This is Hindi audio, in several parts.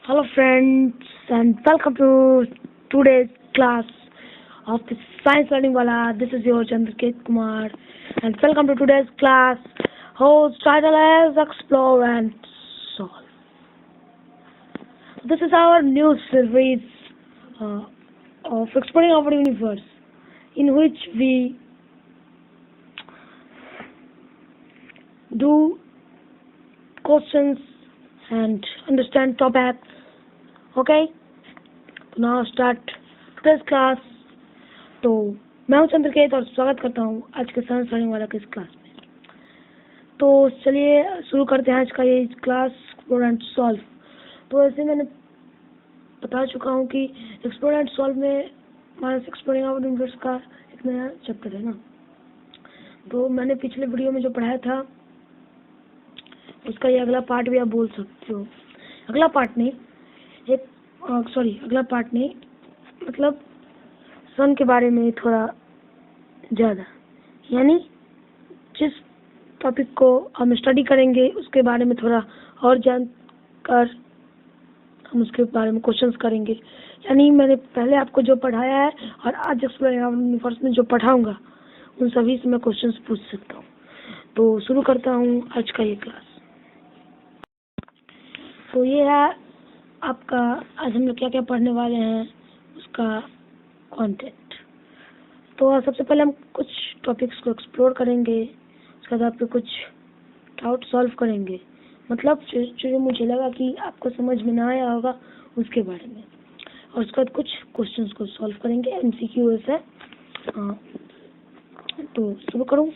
Hello friends and welcome to today's class of the Science Learning Wala. This is your Chandraket Kumar and welcome to today's class whose title is Explore and Solve. This is our new series of exploring our universe in which we do questions and understand topics. Okay, तो now start today's class. तो मैं हूँ चंद्रकेत और स्वागत करता हूँ आज के साइंस लर्निंग वाला के इस क्लास में। तो चलिए शुरू करते हैं आज का ये क्लास एक्सप्लोर एंड सॉल्व। तो ऐसे मैंने बता चुका हूँ कि एक्सप्लोर एंड सॉल्व में हमारा एक्सप्लोरिंग आवर यूनिवर्स का एक नया चैप्टर है ना। तो मैंने पिछले वीडियो में जो पढ़ाया था उसका ये अगला पार्ट भी आप बोल सकते हो। अगला पार्ट नहीं मतलब सन के बारे में थोड़ा ज़्यादा, यानी जिस टॉपिक को हम स्टडी करेंगे उसके बारे में थोड़ा और जानकर हम उसके बारे में क्वेश्चंस करेंगे। यानी मैंने पहले आपको जो पढ़ाया है और आज एक्सप्लोरिंग आवर यूनिवर्स में जो पढ़ाऊंगा उन सभी से मैं क्वेश्चंस पूछ सकता हूँ। तो शुरू करता हूँ आज का ये क्लास। तो ये है आपका आज हम लोग क्या क्या पढ़ने वाले हैं उसका कंटेंट। तो सबसे पहले हम कुछ टॉपिक्स को एक्सप्लोर करेंगे, उसके बाद आप पे कुछ डाउट सॉल्व करेंगे, मतलब जो मुझे लगा कि आपको समझ में ना आया होगा उसके बारे में, और उसके बाद कुछ क्वेश्चंस को सॉल्व करेंगे एमसीक्यू है। तो शुरू करूँ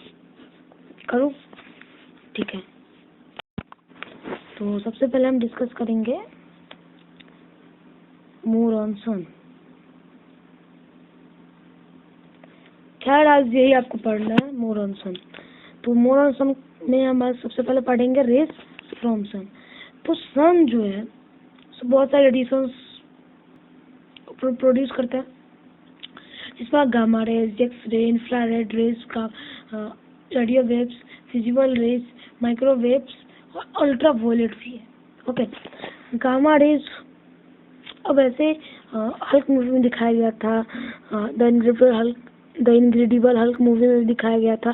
ठीक है। तो सबसे पहले हम डिस्कस करेंगे मूर ऑन सन। खैर आज यही आपको पढ़ना है, मूर ऑन सन। तो मूर ऑन सन में हम सबसे पहले पढ़ेंगे रेस फ्रॉम सन। तो सन जो है बहुत सारे रेडिएशंस प्रोड्यूस करता है, जिसमें gamma rays, x ray, infrared rays का radio waves, visible rays, microwaves और अल्ट्रा वायलेट भी है। ओके, गामा रेज अब ऐसे हल्क मूवी में दिखाया गया था, द इनक्रेडिबल हल्क मूवी में दिखाया गया था,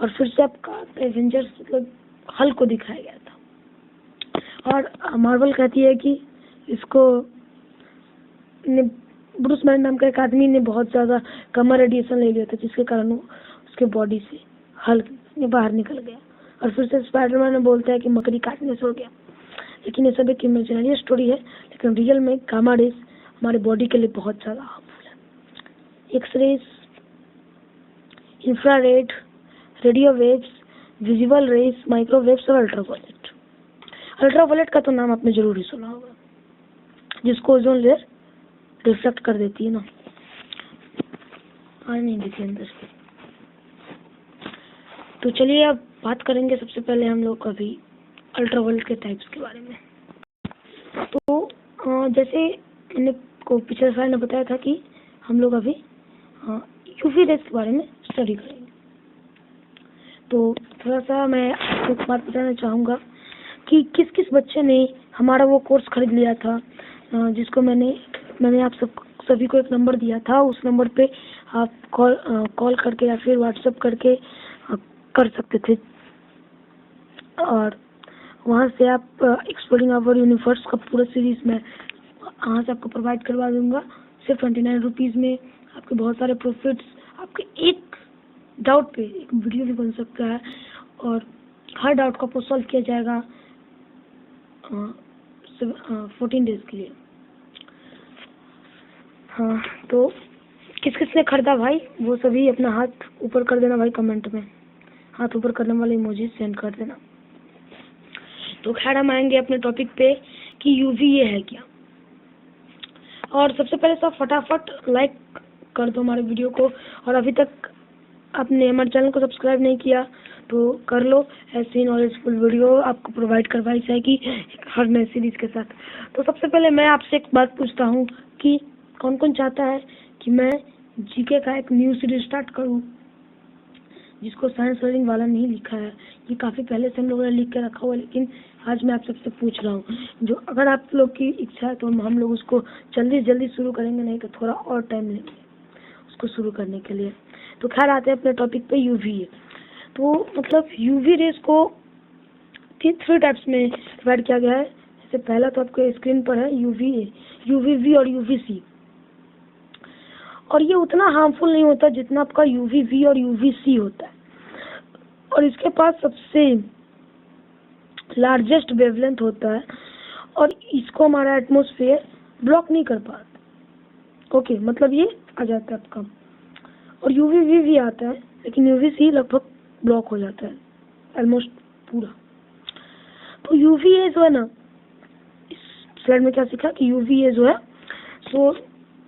और फिर से आपका एवेंजर्स मतलब हल्क को दिखाया गया था। और मार्वल कहती है कि इसको ब्रूस बैनर नाम का एक आदमी ने बहुत ज़्यादा गामा रेडिएशन ले लिया था, जिसके कारण उसके बॉडी से हल्क बाहर निकल गया। और फिर से स्पाइडरमैन ने बोलता है कि मकड़ी काटने से हो गया। लेकिन ये सब एक इमेजिनरी स्टोरी है, लेकिन रियल में गामा रेज हमारे बॉडी के लिए बहुत ज़्यादा हार्मफुल है। X rays, infrared, radio waves, visible rays, microwaves और अल्ट्रावायलेट। अल्ट्रावायलेट का तो नाम आपने जरूर ही सुना होगा, जिसको ओजोन लेयर रिफ्लेक्ट कर देती है ना, आ नहीं देती अंदर से। तो चलिए अब बात करेंगे सबसे पहले हम लोग अभी अल्ट्रावायलेट के टाइप्स के बारे में। तो जैसे मैंने को पिछले साल ने बताया था कि हम लोग अभी यूवी रेज के बारे में स्टडी करेंगे। तो थोड़ा सा मैं आपको एक बात बताना चाहूँगा कि किस किस बच्चे ने हमारा वो कोर्स खरीद लिया था, जिसको मैंने आप सभी को एक नंबर दिया था। उस नंबर पे आप कॉल करके या फिर व्हाट्सएप करके कर सकते थे, और वहाँ से आप एक्सप्लोरिंग आवर यूनिवर्स का पूरा सीरीज में वहाँ से आपको प्रोवाइड करवा दूंगा सिर्फ 29 रुपीज़ में। आपके बहुत सारे प्रॉफिट्स, आपके एक डाउट पे एक वीडियो भी बन सकता है, और हर डाउट को आपको सॉल्व किया जाएगा 14 डेज के लिए। हाँ, तो किस किस ने खरीदा भाई वो सभी अपना हाथ ऊपर कर देना भाई, कमेंट में हाथ ऊपर करने वाले इमोजी सेंड कर देना। तो खैर हम आएंगे अपने टॉपिक पे कि यूवी ये है क्या। और सबसे पहले सब फटाफट लाइक कर दो हमारे वीडियो को, और अभी तक आपने हमारे चैनल को सब्सक्राइब नहीं किया तो कर लो। ऐसी नॉलेजफुल वीडियो आपको प्रोवाइड करवाई जाएगी हर नए सीरीज के साथ। तो सबसे पहले मैं आपसे एक बात पूछता हूँ कि कौन कौन चाहता है कि मैं जीके का एक न्यू सीरीज स्टार्ट करूँ। जिसको साइंस लर्निंग वाला नहीं लिखा है, ये काफ़ी पहले से हम लोगों ने लिख के रखा हुआ है, लेकिन आज मैं आप सबसे पूछ रहा हूँ। जो अगर आप लोग की इच्छा है तो हम लोग उसको जल्दी शुरू करेंगे, नहीं तो थोड़ा और टाइम लेंगे उसको शुरू करने के लिए। तो खैर आते हैं अपने टॉपिक पे, यूवी। तो मतलब यूवी रेस को थ्री टाइप्स में डिवाइड किया गया है। जैसे पहला तो आपके स्क्रीन पर है यूवीए, यूवीवी और यूवीसी। और ये उतना हार्मफुल नहीं होता जितना आपका यूवीवी और यूवीसी होता है, और इसके पास सबसे लार्जेस्ट वेवलेंथ होता है, और इसको हमारा एटमॉस्फेयर ब्लॉक नहीं कर पाता। ओके, मतलब ये आ जाता है आपका, और यूवीवी भी आता है, लेकिन यूवीसी लगभग ब्लॉक हो जाता है ऑलमोस्ट पूरा। तो यूवीए जो है ना, इस स्लाइड में क्या सीखा कि यूवीए जो है सो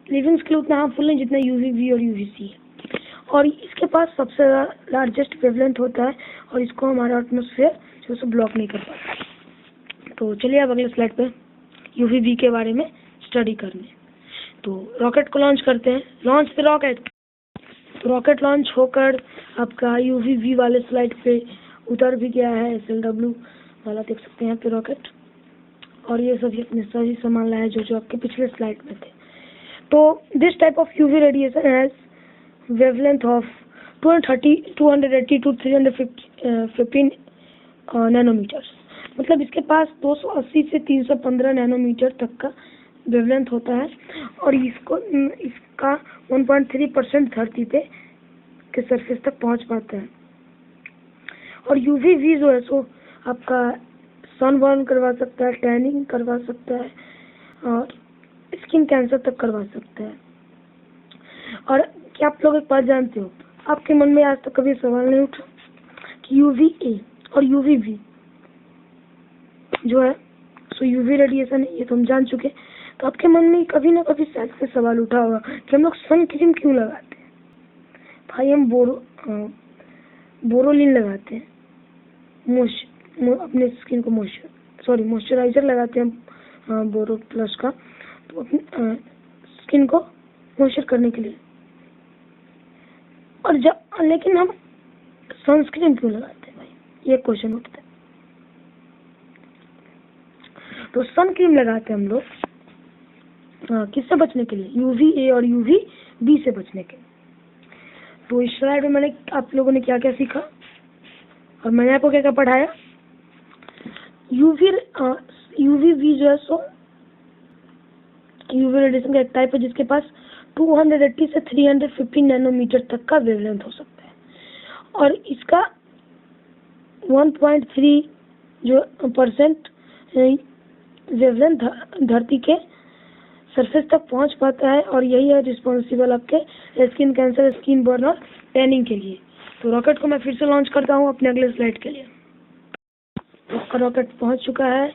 लिविंग्स के लिए उतना हार्मफुल नहीं जितना यूवीवी और यूवीसी है, और इसके पास सबसे लार्जेस्ट वेवलेंथ होता है, और इसको हमारा एटमॉस्फेयर जो है ब्लॉक नहीं कर पाता। तो चलिए अब अगले स्लाइड पे यूवीवी के बारे में स्टडी करने। तो रॉकेट को लॉन्च करते हैं, launch the rocket. Rocket launch होकर आपका यूवीवी वाले स्लाइड पे उतर भी गया है, SLW वाला देख सकते हैं यहाँ पे रॉकेट, और ये सभी अपने सही सामान लाए जो आपके पिछले स्लाइड में थे। तो this type of UV radiation has wavelength of 280 to 315 nanometers. मतलब इसके पास 280 से 315 नैनोमीटर तक का वेवलेंथ होता है, और इसका 1.3% धरती पे के सरफेस तक पहुंच पाता है। और यूवीवी जो है सो आपका सन बर्न करवा सकता है, टैनिंग करवा सकता है, और स्किन कैंसर तक करवा सकता है। और क्या आप लोग एक बात जानते हो, आपके मन में आज तक कभी सवाल नहीं उठा कि यूवीए और यूवीबी जो है सो यूवी रेडिएशन है, ये तो हम जान चुके। तो आपके मन में कभी ना कभी शायद से सवाल उठा होगा कि हम लोग सन क्रीम क्यों लगाते हैं। भाई हम बोरोलिन लगाते हैं, अपने स्किन को मॉइस्चराइजर लगाते हैं बोरो प्लस का, तो अपनी स्किन को मॉइस्चर करने के लिए। और लेकिन हम सनस्क्रीन क्यों लगाते हैं भाई, ये क्वेश्चन उठता है। तो सन क्रीम लगाते हैं हम लोग किससे बचने के लिए, यूवीए और यूवीबी से बचने के लिए। तो इस स्लाइड में मैंने आप लोगों ने क्या क्या सीखा, और मैंने आपको क्या क्या पढ़ाया। यूवीबी जो है सो यूवी रेडिएशन का एक टाइप है जिसके पास 280 से 315 नैनोमीटर तक का वेवलेंथ हो सकता है, और इसका 1.3 जो % वेवलेंथ धरती के सरफेस तक पहुंच पाता है, और यही है रिस्पॉन्सिबल आपके स्किन कैंसर, स्किन बर्न और टैनिंग के लिए। तो रॉकेट को मैं फिर से लॉन्च करता हूं अपने अगले स्लाइड के लिए। तो रॉकेट पहुंच चुका है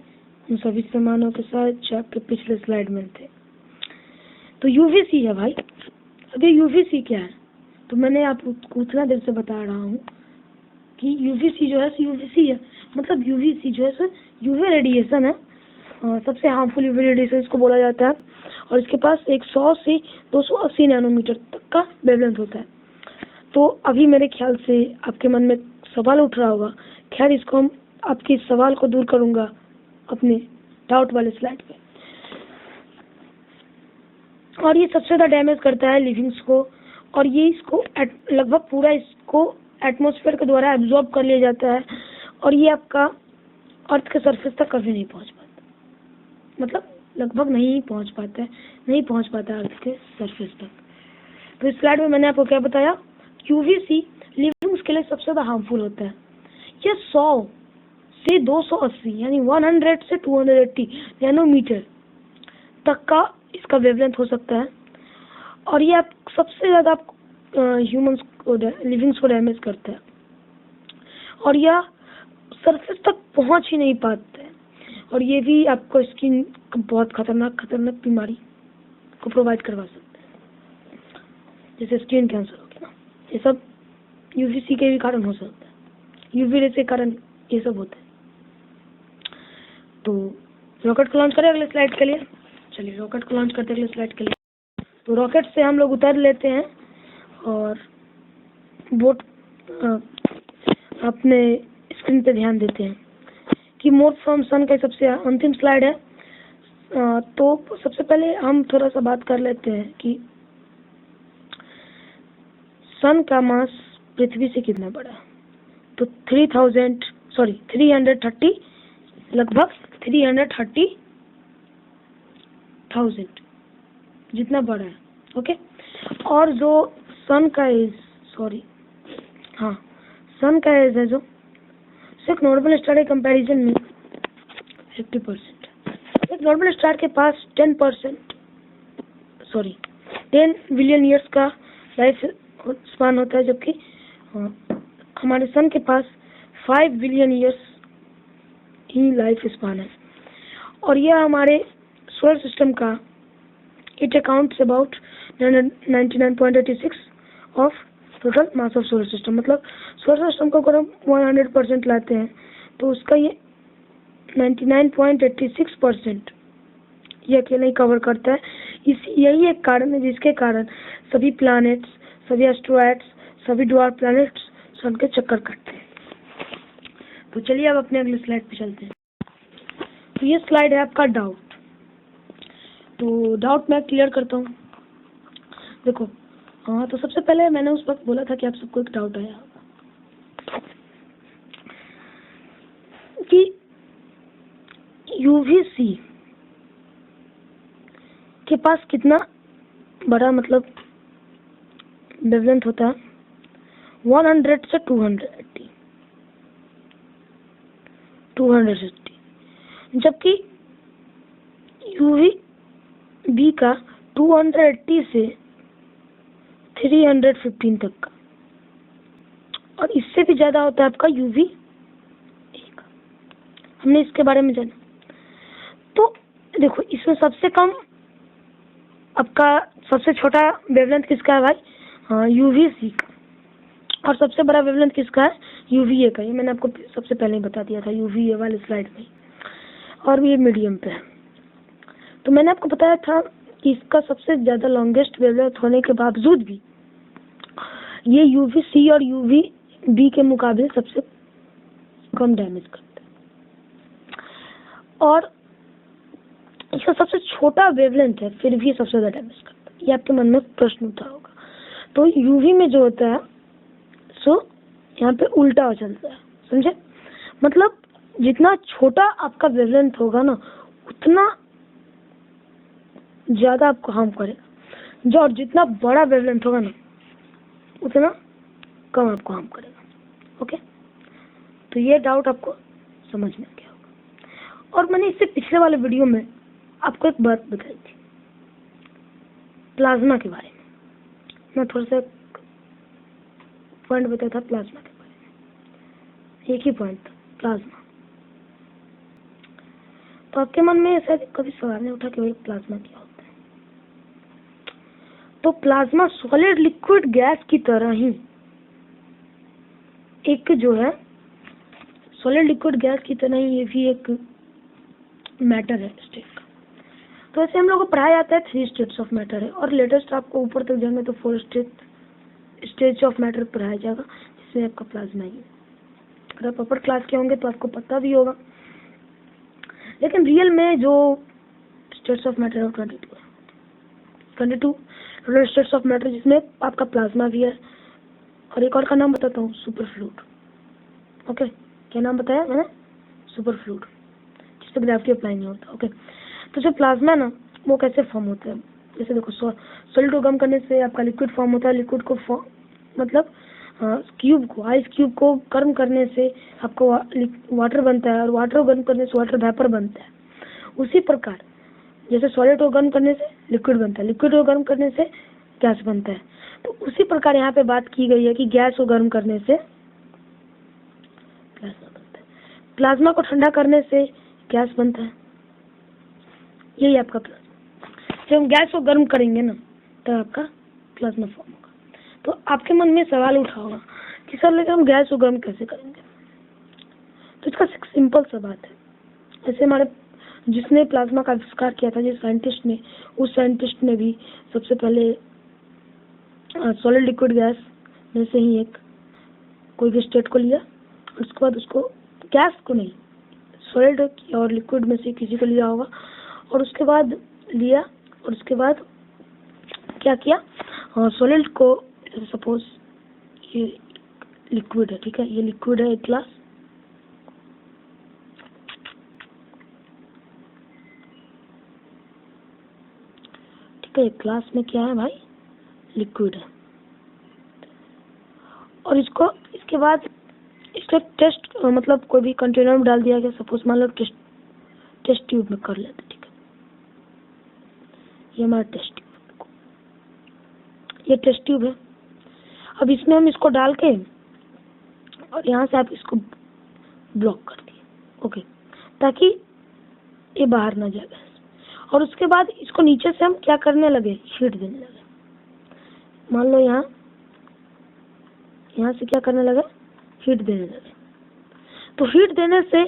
उन सभी सामानों के साथ जो आपके पिछले स्लाइड में थे। तो यूवीसी है भाई। अभी यूवीसी क्या है, तो मैंने आपको उतना देर से बता रहा हूँ कि यूवीसी जो है यूवीसी है, मतलब यूवीसी जो है यूवी रेडिएशन है, सबसे हार्मफुल यूवी रेडिएशन इसको बोला जाता है, और इसके पास 100 से 280 नैनोमीटर तक का वेवलेंथ होता है। तो अभी मेरे ख्याल से आपके मन में सवाल उठ रहा होगा, खैर इसको हम आपके सवाल को दूर करूंगा अपने डाउट वाले स्लाइड पे। और ये सबसे ज़्यादा डैमेज करता है लिविंग्स को, और ये इसको लगभग पूरा इसको एटमॉस्फेयर के द्वारा एब्जॉर्ब कर लिया जाता है, और ये आपका अर्थ के सरफेस तक कभी नहीं पहुंच पाता, मतलब लगभग नहीं पहुंच पाता अर्थ के सरफेस तक। तो इस स्लाइड में मैंने आपको क्या बताया, यूवीसी लिविंग्स के लिए सबसे ज़्यादा हार्मफुल होता है। ये 100 से 280 यानी 100 से 280 नैनोमीटर तक का इसका वेवलेंथ हो सकता है, और ये आप सबसे ज़्यादा ह्यूमंस को लिविंग्स को डैमेज करता है, और यह सरफेस तक पहुंच ही नहीं पाता है, और ये भी आपको स्किन बहुत खतरनाक बीमारी को प्रोवाइड करवा सकता है, जैसे स्किन कैंसर हो गया ना, ये सब यूवीसी के भी कारण हो सकता है, यूवी रे के कारण ये सब होता है। तो रॉकेट को लॉन्च करें अगले स्लाइड के लिए। चलिए रॉकेट को लॉन्च करते हैं अगले स्लाइड के लिए। तो रॉकेट से हम लोग उतर लेते हैं और बोट अपने स्क्रीन पे ध्यान देते हैं कि मोर फ्रॉम सन का सबसे अंतिम स्लाइड है। तो सबसे पहले हम थोड़ा सा बात कर लेते हैं कि सन का मास पृथ्वी से कितना बड़ा है। तो 330 लगभग 330,000 जितना बड़ा है। ओके, और जो सन का एज सन का एज है जो एक नॉर्मल स्टार के कंपैरिजन में 50%। एक नॉर्मल स्टार के पास 10 बिलियन ईयर्स का लाइफ स्पान होता है, जबकि हमारे सन के पास 5 billion years he life span है। और यह हमारे सोलर सिस्टम का it accounts about 99.86 of total mass of solar system. मतलब सोलर सिस्टम को अगर हम 100% लाते हैं तो उसका ये 99.86% ये अकेले ही कवर करता है। यही एक कारण है जिसके कारण सभी प्लैनेट्स, सभी एस्ट्रॉयड्स, सभी ड्वार्फ प्लैनेट्स सन के चक्कर काटते हैं। तो चलिए अब अपने अगले स्लाइड पे चलते हैं। तो ये स्लाइड है आपका डाउट। तो डाउट मैं क्लियर करता हूँ। देखो, तो सबसे पहले मैंने उस वक्त बोला था कि आप सबको एक डाउट आया होगा कि यूवीसी के पास कितना बड़ा मतलब वेवलेंथ होता है, 100 से 280, जबकि यूवी बी का 280 से 315 तक का, और इससे भी ज्यादा होता है आपका यूवी ए का। हमने इसके बारे में जाना। तो देखो, इसमें सबसे कम आपका सबसे छोटा वेवलेंथ किसका है भाई? यूवी सी का। और सबसे बड़ा वेवलेंथ किसका है? यूवी ए का। ये मैंने आपको सबसे पहले ही बता दिया था यूवी ए वाले स्लाइड में। और ये मीडियम पे है। तो मैंने आपको बताया था कि इसका सबसे ज्यादा लॉन्गेस्ट वेवलेंथ होने के बावजूद भी ये यूवी सी और यूवी बी के मुकाबले सबसे कम डैमेज करता है। और इसका सबसे छोटा वेवलेंथ है, फिर भी सबसे ज्यादा डैमेज करता है। ये आपके मन में प्रश्न उठा होगा। तो यूवी में जो होता है सो यहाँ पे उल्टा हो चलता है, समझे? मतलब जितना छोटा आपका वेवलेंथ होगा ना, उतना ज्यादा आपको हार्म करेगा। जो और जितना बड़ा वेवलेंथ होगा ना, उतना कम आपको हार्म करेगा। ओके, तो ये डाउट आपको समझ में आ गया होगा। और मैंने इससे पिछले वाले वीडियो में आपको एक बात बताई थी प्लाज्मा के बारे में। मैं थोड़ा सा पॉइंट बताया था प्लाज्मा के बारे में, एक ही पॉइंट था, प्लाज्मा। तो आपके मन में ऐसा कभी सवाल नहीं उठा कि भाई प्लाज्मा क्या होता है? तो प्लाज्मा सॉलिड लिक्विड गैस की तरह ही एक जो है सॉलिड लिक्विड गैस की तरह ही ये भी एक मैटर है स्टेट का। तो ऐसे हम लोगों को पढ़ाया जाता है 3 स्टेट्स ऑफ मैटर है, और लेटेस्ट आपको ऊपर तक जाएंगे तो 4 स्टेट्स ऑफ मैटर पढ़ाया जाएगा, जिसमें आपका प्लाज्मा ही है। अगर आप अपर क्लास के होंगे तो आपको पता भी होगा, लेकिन रियल में जो स्टेट्स ऑफ मैटर है 22 टोटल स्टेट्स ऑफ मैटर, जिसमें आपका प्लाज्मा भी है। और एक और का नाम बताता हूँ, सुपर फ्लूइड। ओके, क्या नाम बताया मैंने? सुपर फ्लूइड, जिस पर ग्रेविटी अप्लाई नहीं होता। ओके, तो जो प्लाज्मा है ना, वो कैसे फॉर्म होता है? जैसे देखो, सॉलिड को गर्म करने से आपका लिक्विड फॉर्म होता है। लिक्विड को मतलब क्यूब को, आइस क्यूब को गर्म करने से आपको वाटर बनता है, और वाटर को गर्म करने से वाटर वेपर बनता है। उसी प्रकार जैसे सॉलिड को गर्म करने से लिक्विड बनता है, लिक्विड को गर्म करने से गैस बनता है। तो उसी प्रकार यहाँ पे बात की गई है कि गैस को गर्म करने से प्लाज्मा बनता है, प्लाज्मा को ठंडा करने से गैस बनता है। यही आपका प्लाज्मा। जब हम गैस को गर्म करेंगे ना, तब आपका प्लाज्मा फॉर्म होगा। तो आपके मन में सवाल उठा होगा कि सर लेकिन हम गैस को गर्म कैसे करेंगे? तो इसका सिंपल सा बात है। जैसे हमारे जिसने प्लाज्मा का आविष्कार किया था, जिस साइंटिस्ट ने, उस साइंटिस्ट ने भी सबसे पहले सॉलिड लिक्विड गैस में से ही एक कोई भी स्टेट को लिया और उसके बाद उसको, गैस को नहीं, सॉलिड और लिक्विड में से किसी को लिया होगा, और उसके बाद लिया और उसके बाद क्या किया, सॉलिड को, सपोज ये लिक्विड है, ठीक है, ये लिक्विड है एक ग्लास, ठीक है, एक ग्लास में क्या है भाई, लिक्विड है, और इसको, इसके बाद इसको टेस्ट, मतलब कोई भी कंटेनर में डाल दिया गया, सपोज मान लो टेस्ट ट्यूब में कर लेते, ठीक है, ये हमारा टेस्ट ट्यूब, ये टेस्ट ट्यूब है। अब इसमें हम इसको डाल के और यहाँ से आप इसको ब्लॉक कर दिए, ओके, ताकि ये बाहर ना जाए गैस। और उसके बाद इसको नीचे से हम क्या करने लगे, हीट देने लगे। मान लो यहाँ से क्या करने लगे, हीट देने लगे। तो हीट देने से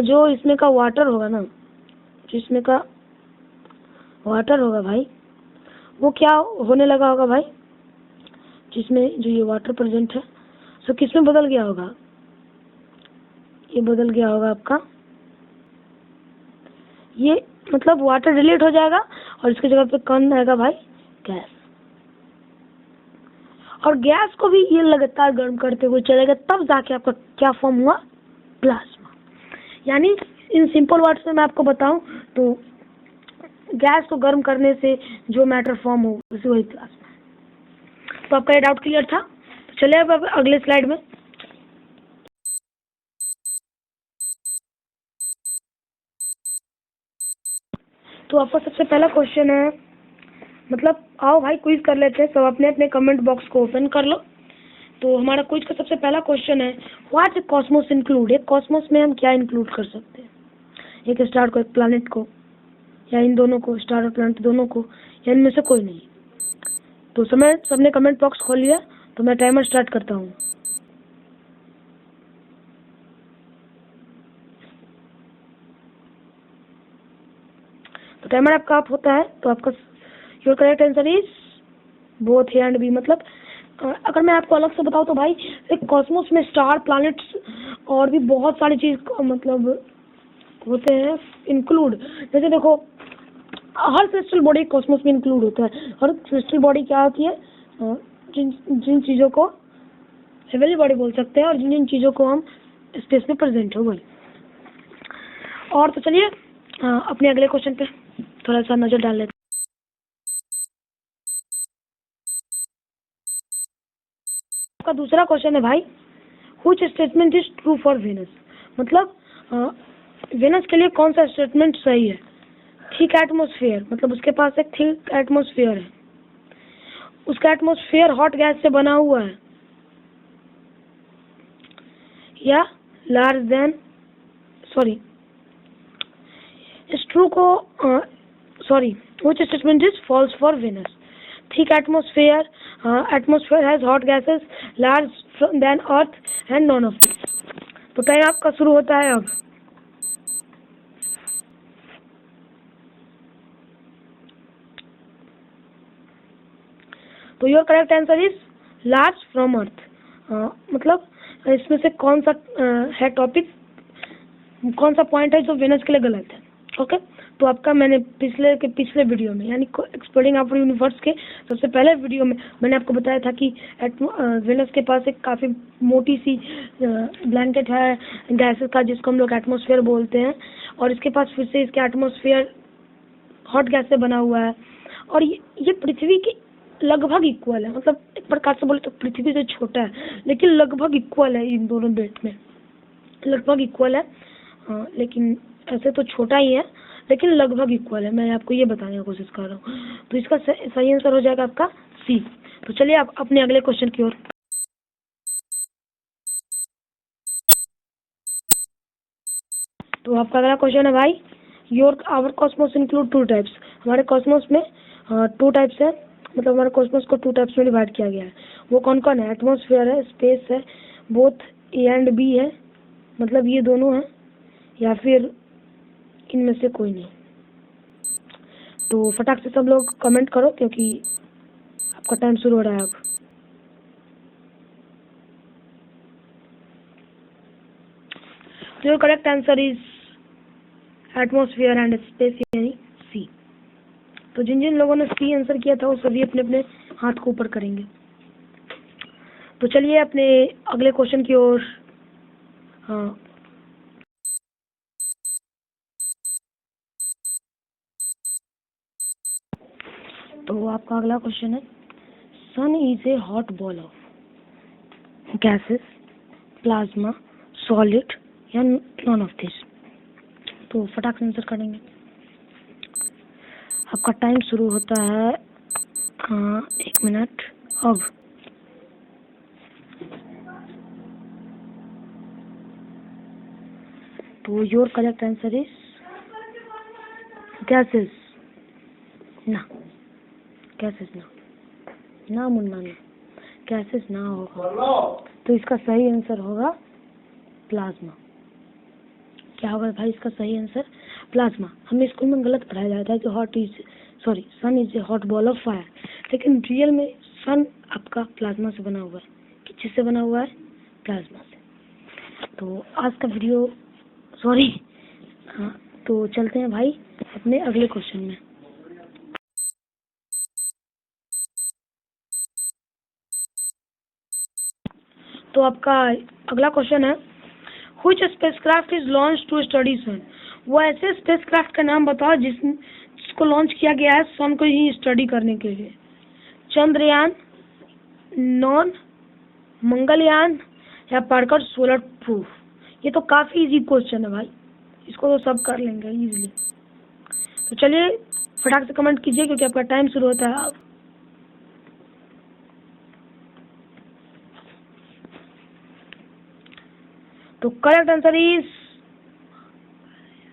जो इसमें का वाटर होगा ना, जो इसमें का वाटर होगा भाई, वो क्या होने लगा होगा भाई, जिसमें जो ये वाटर प्रेजेंट है, तो किसमें बदल गया होगा, ये बदल गया होगा आपका, ये मतलब वाटर डिलीट हो जाएगा और इसकी जगह पे कौन आएगा भाई, गैस। और गैस को भी ये लगातार गर्म करते हुए चलेगा, तब जाके आपका क्या फॉर्म हुआ, प्लाज्मा। यानी इन सिंपल वर्ड्स में मैं आपको बताऊं तो गैस को गर्म करने से जो मैटर फॉर्म हो उसे वही प्लाज्मा। तो आपका ये डाउट क्लियर था? तो चलिए अब अगले स्लाइड में। तो आपका सबसे पहला क्वेश्चन है, मतलब आओ भाई क्विज कर लेते हैं, सब अपने अपने कमेंट बॉक्स को ओपन कर लो। तो हमारा क्विज का सबसे पहला क्वेश्चन है, व्हाट कॉस्मोस इंक्लूड, एक कॉस्मोस में हम क्या इंक्लूड कर सकते हैं, एक स्टार को, एक प्लैनेट को, या इन दोनों को, स्टार और प्लैनेट दोनों को, या इनमें से कोई नहीं। तो सबने कमेंट बॉक्स खोल लिया, तो मैं टाइमर स्टार्ट करता हूँ। तो टाइमर आपका ऑफ होता है। तो आपका your correct answer is both A and B. मतलब अगर मैं आपको अलग से बताऊं तो भाई एक कॉस्मोस में स्टार, प्लैनेट्स और भी बहुत सारी चीज मतलब होते हैं इंक्लूड। जैसे देखो हर क्रिस्टल बॉडी कॉस्मोस में इंक्लूड होता है। हर क्रिस्टल बॉडी क्या होती है, जिन चीजों को हेवनली बॉडी बोल सकते हैं और जिन जिन चीजों को हम स्पेस में प्रेजेंट हो गई। और तो चलिए अपने अगले क्वेश्चन पे थोड़ा सा नजर डाल लेते हैं। आपका दूसरा क्वेश्चन है भाई, which statement is true for Venus. मतलब वेनस के लिए कौन सा स्टेटमेंट सही है। थिक एटमॉस्फेयर, मतलब उसके पास एक थिक एटमॉस्फेयर है, उसका एटमॉस्फेयर हॉट गैस से बना हुआ है, या लार्ज देन, सॉरी इस ट्रू को, sorry which statement is false for Venus. Thick atmosphere, atmosphere has hot gases large than earth and none of this। तो टाइम आपका शुरू होता है अब। तो your correct answer is large from earth. मतलब इसमें से कौन सा है टॉपिक, कौन सा पॉइंट है जो वेनस के लिए गलत है। ओके तो आपका मैंने पिछले वीडियो में यानी एक्सप्लोरिंग आवर यूनिवर्स के सबसे पहले वीडियो में मैंने आपको बताया था कि वेनस के पास एक काफ़ी मोटी सी ब्लैंकेट है गैसेस का, जिसको हम लोग एटमॉस्फेयर बोलते हैं, और इसके पास फिर से इसका एटमॉस्फेयर हॉट गैस से बना हुआ है, और ये पृथ्वी के लगभग इक्वल है। मतलब एक प्रकार से बोले तो पृथ्वी से छोटा है, लेकिन लगभग इक्वल है, इन दोनों बेल्ट में लगभग इक्वल है। लेकिन ऐसे तो छोटा ही है, लेकिन लगभग इक्वल है। मैं आपको ये बताने की कोशिश कर रहा हूँ। तो इसका सही आंसर हो जाएगा आपका सी। तो चलिए आप अपने अगले क्वेश्चन की ओर। तो आपका अगला क्वेश्चन है भाई, your our cosmos include two types. हमारे कॉस्मोस में टू टाइप्स है, मतलब हमारे कॉस्मोस को टू टाइप्स में डिवाइड किया गया है। वो कौन कौन है, एटमॉस्फेयर है, स्पेस है, बोथ ए एंड बी है, मतलब ये दोनों हैं, या फिर इनमें से कोई नहीं। तो फटाक से सब लोग कमेंट करो क्योंकि आपका टाइम शुरू हो रहा है अब। तो your correct answer is atmosphere and space, यानी सी। तो जिन जिन लोगों ने सी आंसर किया था वो सभी अपने अपने हाथ को ऊपर करेंगे। तो चलिए अपने अगले क्वेश्चन की ओर। हाँ, तो आपका अगला क्वेश्चन है, sun is a hot ball of gases, plasma, solid या नॉन ऑफ दिस। तो फटाक से आंसर करेंगे। आपका टाइम शुरू होता है 1 मिनट अब। तो your correct answer is gases. ना, गैसेस ना मुन्ना, ना गैसेस ना होगा। तो इसका सही आंसर होगा प्लाज्मा। क्या होगा भाई इसका सही आंसर? प्लाज्मा। हमें स्कूल में गलत पढ़ाया जाता है कि sun is a hot ball of fire, लेकिन रियल में सन आपका प्लाज्मा से बना हुआ है। किससे बना हुआ है? प्लाज्मा से। तो आज का वीडियो हाँ, तो चलते हैं भाई अपने अगले क्वेश्चन में। तो आपका अगला क्वेश्चन है, which spacecraft is launch to study sun. वो ऐसे स्पेसक्राफ्ट का नाम बताओ जिसको लॉन्च किया गया है सन को ही स्टडी करने के लिए। चंद्रयान, नॉन, मंगलयान या पार्कर सोलर प्रूफ। ये तो काफी इजी क्वेश्चन है भाई, इसको तो सब कर लेंगे इजीली। तो चलिए फटाक से कमेंट कीजिए क्योंकि आपका टाइम शुरू होता है अब। तो correct answer is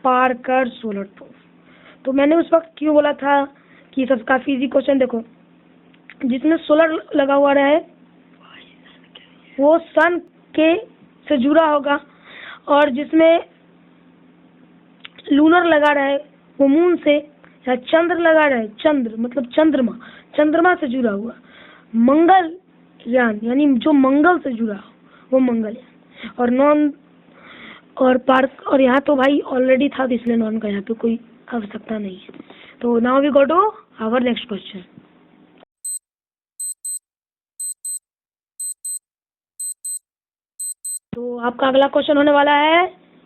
Parker solar proof. तो मैंने उस वक्त क्यों बोला था कि सब काफी इजी क्वेश्चन। देखो, जिसमें सोलर लगा हुआ रहे वो सन के से जुड़ा होगा, और जिसमें लूनर लगा रहे वो मून से, या चंद्र लगा रहे, चंद्र मतलब चंद्रमा से जुड़ा हुआ। मंगलयान यानी जो मंगल से जुड़ा हो वो मंगलयान। और नॉन और यहाँ तो भाई ऑलरेडी था, तो इसलिए नॉन का यहाँ पे कोई आवश्यकता नहीं है। तो now we go to our next question. तो आपका अगला क्वेश्चन होने वाला है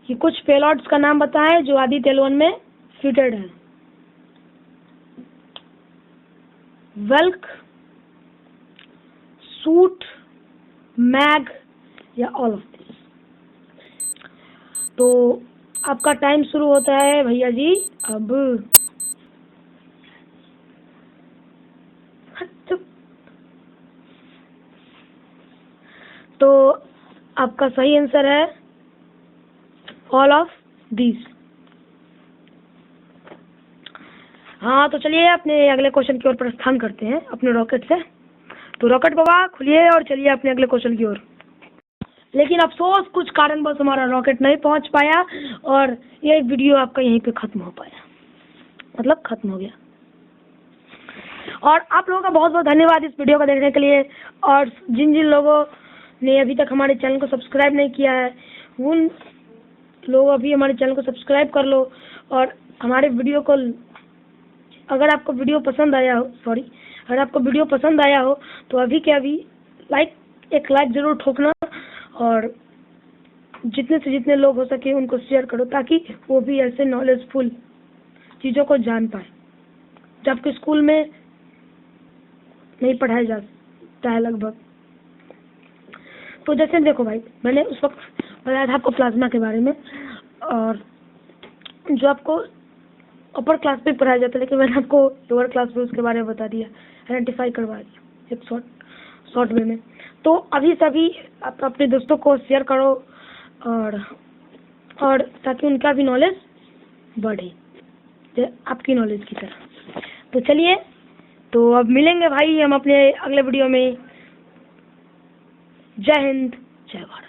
कि कुछ पेलॉड्स का नाम बताएं जो आदित्य L1 में फिटेड है। वेल्क, सूट, मैग या ऑल ऑफ दिस। तो आपका टाइम शुरू होता है भैया जी अब। तो आपका सही आंसर है ऑल ऑफ दिस। हाँ, तो चलिए अपने अगले क्वेश्चन की ओर प्रस्थान करते हैं अपने रॉकेट से। तो रॉकेट बाबा खुलिए और चलिए अपने अगले क्वेश्चन की ओर। लेकिन अफसोस कुछ कारणवश हमारा रॉकेट नहीं पहुंच पाया और ये वीडियो आपका यहीं पे खत्म हो पाया, मतलब खत्म हो गया। और आप लोगों का बहुत बहुत धन्यवाद इस वीडियो को देखने के लिए। और जिन जिन लोगों ने अभी तक हमारे चैनल को सब्सक्राइब नहीं किया है उन लोग अभी हमारे चैनल को सब्सक्राइब कर लो। और हमारे वीडियो को अगर आपको वीडियो पसंद आया हो तो अभी के अभी एक लाइक जरूर ठोकना, और जितने से जितने लोग हो सके उनको शेयर करो ताकि वो भी ऐसे नॉलेजफुल चीज़ों को जान पाए जबकि स्कूल में नहीं पढ़ाया जाता है लगभग। तो जैसे देखो भाई, मैंने उस वक्त बताया था आपको प्लाज्मा के बारे में, और जो आपको अपर क्लास पे पढ़ाया जाता है लेकिन मैंने आपको लोअर क्लास में उसके बारे में बता दिया, आइडेंटिफाई करवा दिया एक शॉर्ट वे में। तो अभी सभी आप अपने दोस्तों को शेयर करो और ताकि उनका भी नॉलेज बढ़े आपकी नॉलेज की तरह। तो चलिए, तो अब मिलेंगे भाई हम अपने अगले वीडियो में। जय हिंद, जय भारत।